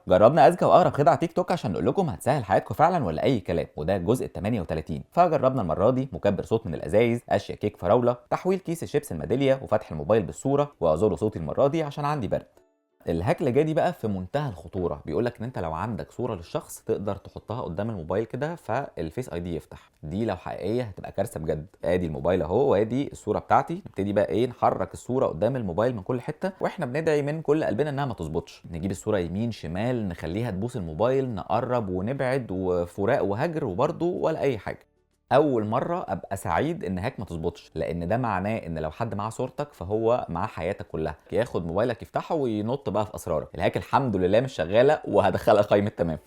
جربنا اذكى واغرب خدعه تيك توك عشان نقول لكم هتسهل حياتكم فعلا ولا اي كلام، وده الجزء ال 38. فجربنا المره دي مكبر صوت من الازايز، اشياء كيك فراوله، تحويل كيس الشيبس الميداليه، وفتح الموبايل بالصوره، وازور صوتي المره دي عشان عندي برد. الهاك اللي جاي دي بقى في منتهى الخطوره، بيقول لك ان انت لو عندك صوره للشخص تقدر تحطها قدام الموبايل كده فالفيس اي دي يفتح. دي لو حقيقيه هتبقى كارثه بجد. ادي الموبايل اهو، وادي الصوره بتاعتي. نبتدي بقى ايه، نحرك الصوره قدام الموبايل من كل حته، واحنا بندعي من كل قلبنا انها ما تظبطش. نجيب الصوره يمين شمال، نخليها تبوس الموبايل، نقرب ونبعد، وفراق وهجر، وبرده ولا اي حاجه. اول مره ابقى سعيد ان هاك ما تظبطش، لان ده معناه ان لو حد معاه صورتك فهو معاه حياتك كلها، ياخد موبايلك يفتحه وينط بقى في اسرارك. الهاك الحمد لله مش شغاله، وهدخلها قائمه تمام.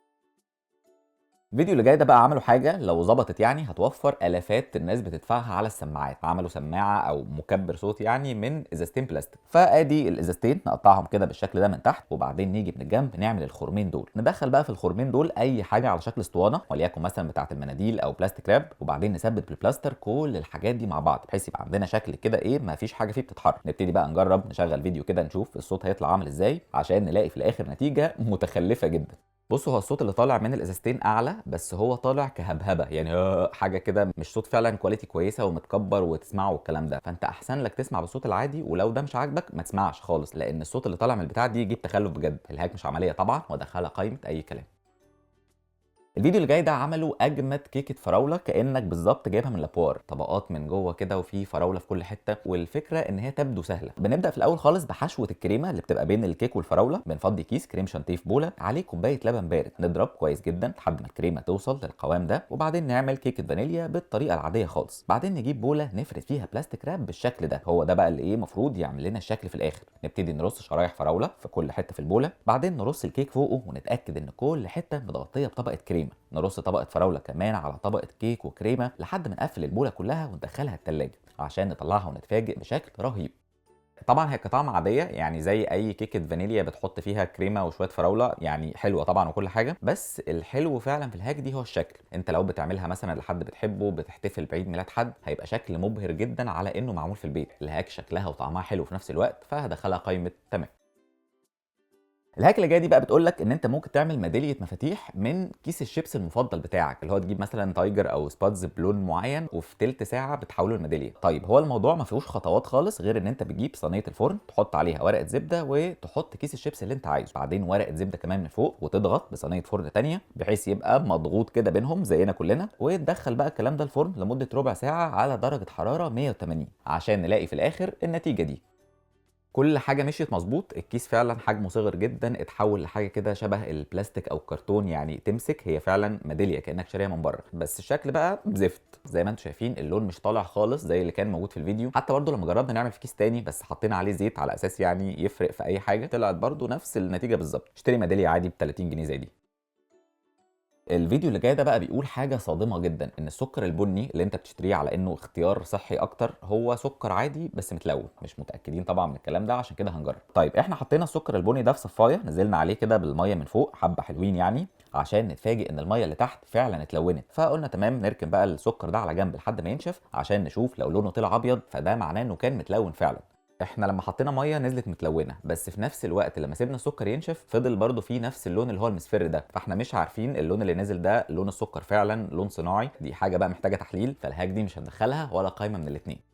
الفيديو اللي جاي ده بقى عملوا حاجه لو ظبطت يعني هتوفر الافات الناس بتدفعها على السماعات. عملوا سماعه او مكبر صوت يعني من ازازتين بلاستيك. فادي الازازتين نقطعهم كده بالشكل ده من تحت، وبعدين نيجي من الجنب نعمل الخرمين دول. ندخل بقى في الخرمين دول اي حاجه على شكل اسطوانه، وليكن مثلا بتاعه المناديل او بلاستيك راب، وبعدين نثبت بالبلاستر كل الحاجات دي مع بعض بحيث يبقى عندنا شكل كده ايه، ما فيش حاجه فيه بتتحرك. نبتدي بقى نجرب نشغل فيديو كده نشوف الصوت هيطلع عامل ازاي، عشان نلاقي في الاخر نتيجه متخلفه جدا. بصوا، هو الصوت اللي طالع من الازازتين اعلى، بس هو طالع كهبهبه يعني حاجه كده، مش صوت فعلا كواليتي كويسه ومتكبر وتسمعه والكلام ده. فانت احسن لك تسمع بالصوت العادي، ولو ده مش عاجبك ما تسمعش خالص، لان الصوت اللي طالع من البتاع دي يجيب تخلف بجد. الهاك مش عمليه طبعا، وادخلها قائمه اي كلام. الفيديو اللي جاي ده عملوا اجمد كيكه فراوله، كانك بالظبط جايبها من لابوار، طبقات من جوه كده وفي فراوله في كل حته، والفكره ان هي تبدو سهله. بنبدا في الاول خالص بحشوه الكريمه اللي بتبقى بين الكيك والفراوله. بنفضي كيس كريم شانتيه في بوله، عليه كوبايه لبن بارد، نضرب كويس جدا لحد ما الكريمه توصل للقوام ده، وبعدين نعمل كيكه فانيليا بالطريقه العاديه خالص. بعدين نجيب بوله نفرد فيها بلاستيك راب بالشكل ده، هو ده بقى اللي ايه المفروض يعمل لنا الشكل في الاخر. نبتدي نرص شرايح فراوله في كل حته في البوله، بعدين نرص الكيك فوقه ونتاكد ان كل حته متغطيه بطبقه كريمه. نرص طبقه فراوله كمان على طبقه كيك وكريمه لحد ما نقفل البوله كلها وندخلها التلاجة عشان نطلعها ونتفاجئ بشكل رهيب. طبعا هي كطعم عاديه يعني زي اي كيكه فانيليا بتحط فيها كريمه وشويه فراوله، يعني حلوه طبعا وكل حاجه. بس الحلو فعلا في الهاك دي هو الشكل. انت لو بتعملها مثلا لحد بتحبه، بتحتفل بعيد ميلاد حد، هيبقى شكل مبهر جدا على انه معمول في البيت. الهاك شكلها وطعمها حلو في نفس الوقت، فهدخلها قائمه تمام. الهاك اللي جايه دي بقى بتقول لك ان انت ممكن تعمل ميداليه مفاتيح من كيس الشيبس المفضل بتاعك، اللي هو تجيب مثلا تايجر او سباتز بلون معين، وفي تلت ساعه بتحوله لميداليه. طيب هو الموضوع ما فيهوش خطوات خالص، غير ان انت بتجيب صينيه الفرن، تحط عليها ورقه زبده، وتحط كيس الشيبس اللي انت عايزه، بعدين ورقه زبده كمان من فوق، وتضغط بصينيه فرن تانية بحيث يبقى مضغوط كده بينهم زينا كلنا، وتدخل بقى الكلام ده الفرن لمده ربع ساعه على درجه حراره 180 عشان نلاقي في الاخر النتيجه دي. كل حاجه مشيت مظبوط. الكيس فعلا حجمه صغر جدا، اتحول لحاجه كده شبه البلاستيك او الكرتون، يعني تمسك هي فعلا ميداليه كانك شاريها من بره. بس الشكل بقى زفت زي ما انتم شايفين، اللون مش طالع خالص زي اللي كان موجود في الفيديو. حتى برضو لما جربنا نعمل في كيس تاني بس حطينا عليه زيت على اساس يعني يفرق في اي حاجه، طلعت برضو نفس النتيجه بالظبط. اشتري ميداليه عادي ب 30 جنيه زي دي. الفيديو اللي جاي ده بقى بيقول حاجه صادمه جدا، ان السكر البني اللي انت بتشتريه على انه اختيار صحي اكتر هو سكر عادي بس متلون. مش متاكدين طبعا من الكلام ده، عشان كده هنجرب. طيب احنا حطينا السكر البني ده في صفايه، نزلنا عليه كده بالميه من فوق حبه حلوين يعني، عشان نتفاجئ ان الميه اللي تحت فعلا اتلونت. فقلنا تمام، نركن بقى السكر ده على جنب لحد ما ينشف عشان نشوف لو لونه طلع ابيض فده معناه انه كان متلون فعلا. احنا لما حطينا ميه نزلت متلونه، بس في نفس الوقت لما سيبنا السكر ينشف فضل برضو فيه نفس اللون اللي هو المصفر ده. فاحنا مش عارفين اللون اللي نزل ده لون السكر فعلا لون صناعي، دي حاجه بقى محتاجه تحليل. فالهاك دي مش هندخلها ولا قايمه من الاثنين.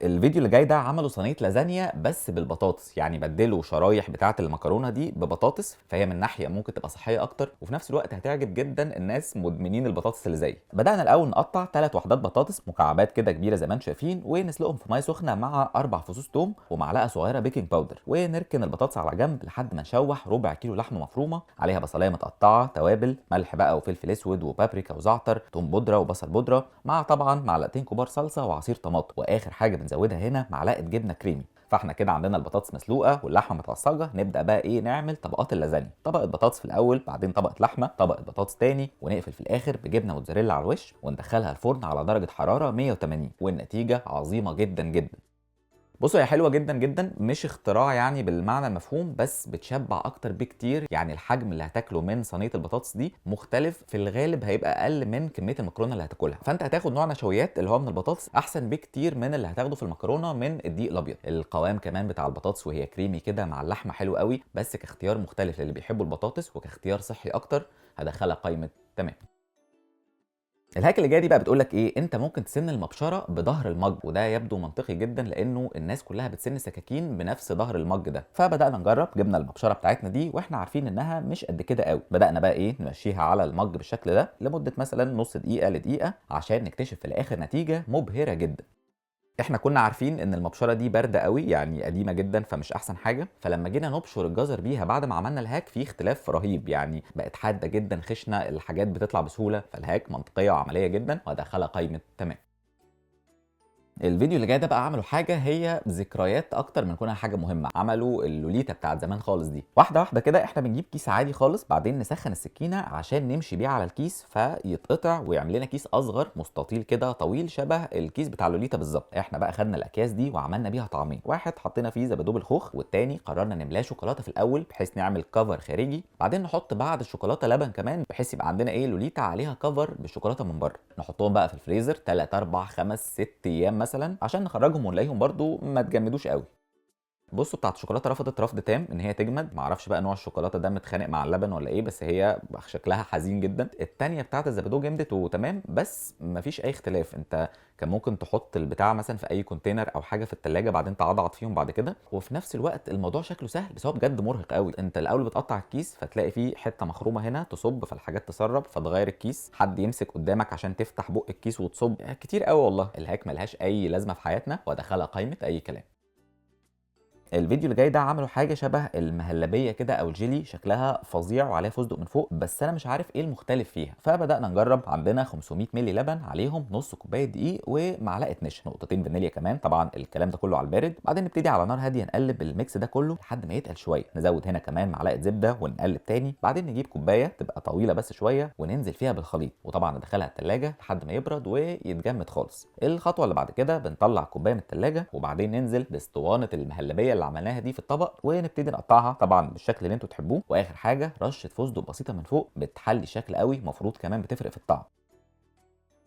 الفيديو اللي جاي ده عملوا صينيه لازانيا بس بالبطاطس، يعني بدلوا شرايح بتاعه المكرونه دي ببطاطس. فهي من ناحيه ممكن تبقى صحيه اكتر، وفي نفس الوقت هتعجب جدا الناس مدمنين البطاطس اللي زي. بدانا الاول نقطع 3 وحدات بطاطس مكعبات كده كبيره زي ما انتم شايفين، ونسلقهم في ميه سخنه مع 4 فصوص توم ومعلقه صغيره بيكنج باودر، ونركن البطاطس على جنب لحد ما نشوح ربع كيلو لحمه مفرومه عليها بصلايه متقطعه، توابل ملح بقى وفلفل اسود وبابريكا وزعتر، توم بودره وبصل بودره، مع طبعا معلقتين كبار صلصه وعصير طماطم، واخر حاجه بنزودها هنا معلقه جبنه كريمي. فاحنا كده عندنا البطاطس مسلوقه واللحمه متعصجه. نبدا بقى ايه، نعمل طبقات اللازانيا. طبقه بطاطس في الاول، بعدين طبقه لحمه، طبقه بطاطس تاني، ونقفل في الاخر بجبنه موتزاريلا على الوش، وندخلها الفرن على درجه حراره 180، والنتيجه عظيمه جدا جدا. بصوا هي حلوه جدا جدا، مش اختراع يعني بالمعنى المفهوم، بس بتشبع اكتر بكتير. يعني الحجم اللي هتاكله من صينيه البطاطس دي مختلف، في الغالب هيبقى اقل من كميه المكرونه اللي هتاكلها، فانت هتاخد نوع نشويات اللي هو من البطاطس احسن بكتير من اللي هتاخده في المكرونه من الدقيق الابيض. القوام كمان بتاع البطاطس وهي كريمي كده مع اللحمه حلو قوي، بس كاختيار مختلف للي بيحبوا البطاطس وكاختيار صحي اكتر هدخلها قائمه تمام. الهاك اللي جايه دي بقى بتقول لك ايه، انت ممكن تسن المبشره بظهر المج، وده يبدو منطقي جدا لانه الناس كلها بتسن السكاكين بنفس ظهر المج ده. فبدانا نجرب، جبنا المبشره بتاعتنا دي واحنا عارفين انها مش قد كده قوي، بدانا بقى ايه نمشيها على المج بالشكل ده لمده مثلا نص دقيقه لدقيقه عشان نكتشف في الاخر نتيجه مبهره جدا. احنا كنا عارفين ان المبشره دي بارده قوي، يعني قديمه جدا فمش احسن حاجه، فلما جينا نبشر الجزر بيها بعد ما عملنا الهاك في اختلاف رهيب، يعني بقت حاده جدا خشنه، الحاجات بتطلع بسهوله، فالهاك منطقيه وعمليه جدا وهدخلها قائمه تمام. الفيديو اللي جاي ده بقى عملوا حاجه هي ذكريات اكتر من كونها حاجه مهمه، عملوا اللوليتا بتاعت زمان خالص دي. واحده واحده كده احنا بنجيب كيس عادي خالص، بعدين نسخن السكينه عشان نمشي بيه على الكيس فيتقطع ويعمل لنا كيس اصغر مستطيل كده طويل شبه الكيس بتاع اللوليتا بالظبط. احنا بقى خدنا الاكياس دي وعملنا بيها طعمين، واحد حطينا فيه زبادو بالخوخ، والتاني قررنا نملاه شوكولاته في الاول بحيث نعمل كفر خارجي، بعدين نحط بعد الشوكولاته لبن كمان بحيث يبقى عندنا ايه لوليتا عليها كفر بالشوكولاته من بره. نحطهم بقى في الفريزر 3 4 5 6 ايام مثلا عشان نخرجهم ونلاقيهم برضو ما تجمدوش قوي. بصوا بتاعت الشوكولاته رفضت رفض تام ان هي تجمد، معرفش بقى نوع الشوكولاته ده متخانق مع اللبن ولا ايه، بس هي شكلها حزين جدا. التانيه بتاعت الزبادو جمدت وتمام، بس مفيش اي اختلاف، انت كان ممكن تحط البتاع مثلا في اي كونتينر او حاجه في التلاجة بعدين تعضعض فيهم بعد كده، وفي نفس الوقت الموضوع شكله سهل بس هو بجد مرهق قوي. انت الاول بتقطع الكيس فتلاقي فيه حته مخرومه هنا تصب فالحاجات تسرب فتغير الكيس، حد يمسك قدامك عشان تفتح بق الكيس وتصب، كتير قوي والله. الهاك ملهاش اي لازمه في حياتنا وادخلها قائمه اي كلام. الفيديو اللي جاي ده عملوا حاجه شبه المهلبيه كده او الجيلي، شكلها فظيع وعليها فستق من فوق، بس انا مش عارف ايه المختلف فيها. فبدانا نجرب، عندنا 500 مللي لبن عليهم نص كوبايه دقيق ومعلقه نشا، نقطتين فانيليا كمان، طبعا الكلام ده كله على البارد. بعدين نبتدي على نار هاديه نقلب الميكس ده كله لحد ما يتقل شويه، نزود هنا كمان معلقه زبده ونقلب تاني، بعدين نجيب كوبايه تبقى طويله بس شويه وننزل فيها بالخليط، وطبعا ندخلها التلاجة لحد ما يبرد ويتجمد خالص. الخطوه اللي بعد كده بنطلع الكوبايه من التلاجة وبعدين ننزل باسطوانه المهلبيه اللي عملناها دي في الطبق ونبتدي نقطعها طبعا بالشكل اللي انتوا تحبوه، واخر حاجه رشه فستق بسيطه من فوق بتحلي الشكل قوي، المفروض كمان بتفرق في الطعم.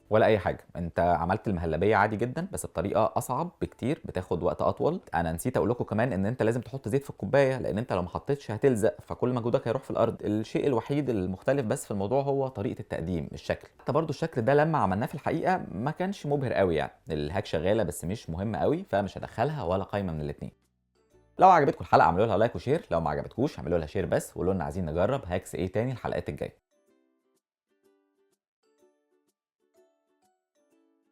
ولا اي حاجه، انت عملت المهلبيه عادي جدا بس الطريقه اصعب بكتير، بتاخد وقت اطول. انا نسيت اقول لكم كمان ان انت لازم تحط زيت في الكوبايه، لان انت لو ما حطيتش هتلزق فكل مجهودك هيروح في الارض. الشيء الوحيد المختلف بس في الموضوع هو طريقه التقديم، الشكل. حتى برضو الشكل ده لما عملناه في الحقيقه ما كانش مبهر قوي، يعني الهاك شغاله بس مش مهم قوي، فمش هدخلها ولا قايمه من الاثنين. لو عجبتكم الحلقه اعملوا لها لايك وشير، لو ما عجبتكوش اعملوا لها شير بس، وقولوا لنا عايزين نجرب هاكس ايه تاني الحلقات الجايه.